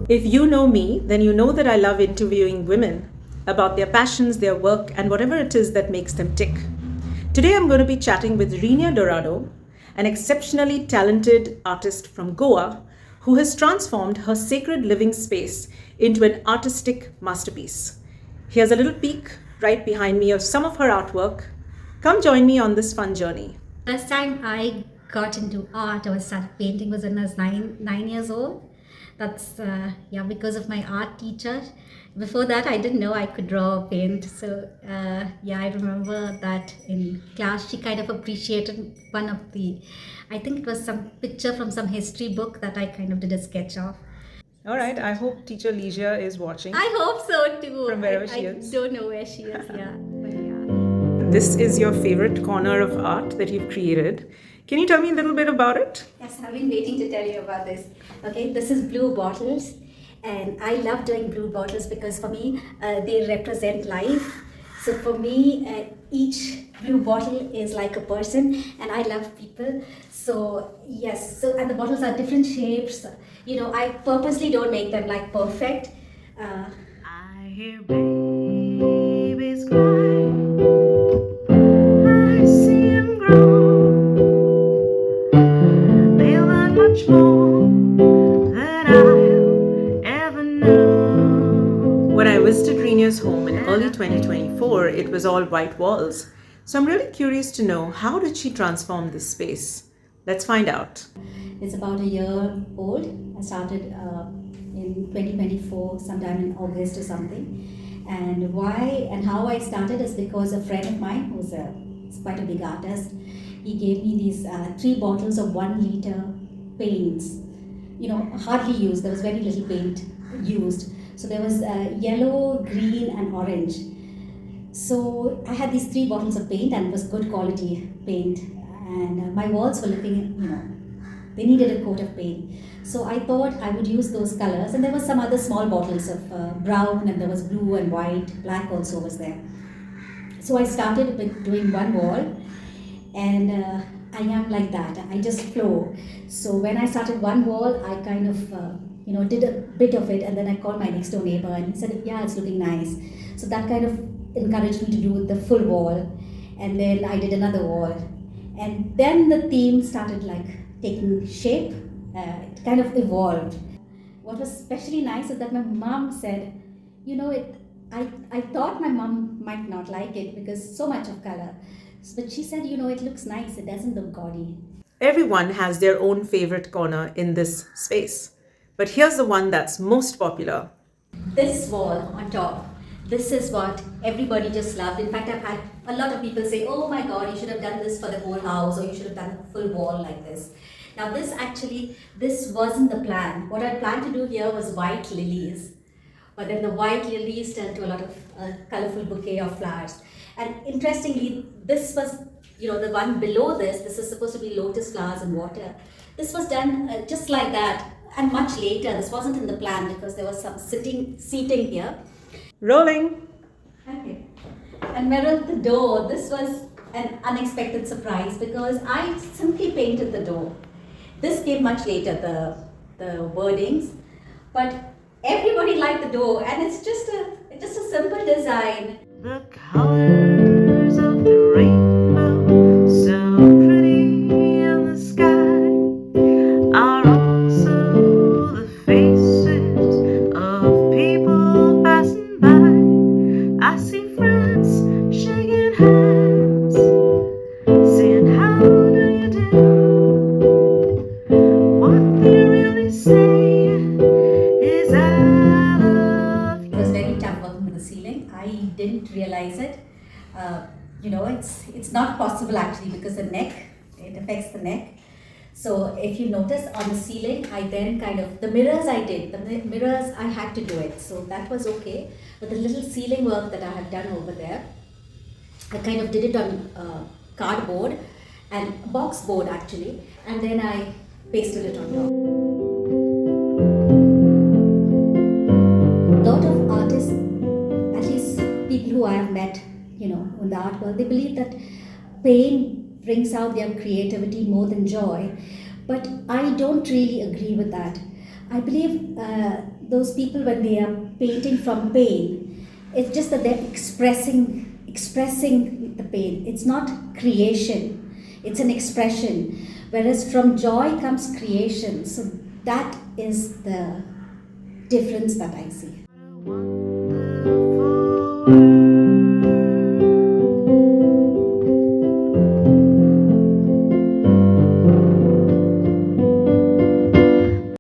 If you know me, then you know that I love interviewing women about their passions, their work, and whatever it is that makes them tick. Today I'm going to be chatting with Rinea Dourado, an exceptionally talented artist from Goa who has transformed her sacred living space into an artistic masterpiece. Here's a little peek right behind me of some of her artwork. Come join me on this fun journey. First time I got into art or started painting was when I was nine years old. That's because of my art teacher. Before that, I didn't know I could draw or paint. So I remember that in class she kind of appreciated one of the, I think it was some picture from some history book that I kind of did a sketch of. All right, I hope Teacher Leisure is watching. I hope so too. From wherever she is. I don't know where she is. But yeah. This is your favorite corner of art that you've created. Can you tell me a little bit about it? Yes, I've been waiting to tell you about this. Okay, this is blue bottles, and I love doing blue bottles because for me, they represent life. So for me, each blue bottle is like a person, and I love people. So yes, and the bottles are different shapes. I purposely don't make them like perfect. I hear babies cry. When I visited Renea's home in early 2024, it was all white walls. So I'm really curious to know, how did she transform this space? Let's find out. It's about a year old. I started in 2024, sometime in August or something. And why and how I started is because a friend of mine who's quite a big artist, he gave me these 3 bottles of 1 liter paints. Hardly used. There was very little paint used. So there was yellow, green, and orange. So I had these 3 bottles of paint, and it was good quality paint. And my walls were looking, they needed a coat of paint. So I thought I would use those colors. And there were some other small bottles of brown, and there was blue and white. Black also was there. So I started with doing one wall, and I am like that. I just flow. So when I started one wall, I kind of did a bit of it, and then I called my next door neighbor, and he said, "Yeah, it's looking nice." So that kind of encouraged me to do the full wall, and then I did another wall, and then the theme started like taking shape. It kind of evolved. What was especially nice is that my mom said, I thought my mom might not like it because so much of color. But she said, it looks nice. It doesn't look gaudy. Everyone has their own favorite corner in this space. But here's the one that's most popular. This wall on top, this is what everybody just loved. In fact, I've had a lot of people say, "Oh my God, you should have done this for the whole house, or you should have done a full wall like this." Now this wasn't the plan. What I planned to do here was white lilies. But then the white lilies turned to a lot of colorful bouquet of flowers. And interestingly, this was, the one below this is supposed to be lotus flowers and water. This was done just like that, and much later. This wasn't in the plan because there was some seating here. Rolling. Okay. And Merril, the door, this was an unexpected surprise because I simply painted the door. This came much later, the wordings, but everybody liked the door, and it's just a simple design. The colors of the rainbow, so pretty in the sky, are also the faces of people passing by. I see friends shaking hands, saying, "How do you do?" What they really say is, "I love you." It was very tough working with the ceiling. I didn't realize it. It's not possible actually because it affects the neck. So if you notice on the ceiling, I then the mirrors I had to do it. So that was okay. But the little ceiling work that I had done over there, I kind of did it on cardboard and box board actually. And then I pasted it on top. A lot of artists, at least people who I have met, in the art world, they believe that pain brings out their creativity more than joy. But I don't really agree with that. I believe those people, when they are painting from pain, it's just that they're expressing the pain. It's not creation, it's an expression. Whereas from joy comes creation. So that is the difference that I see.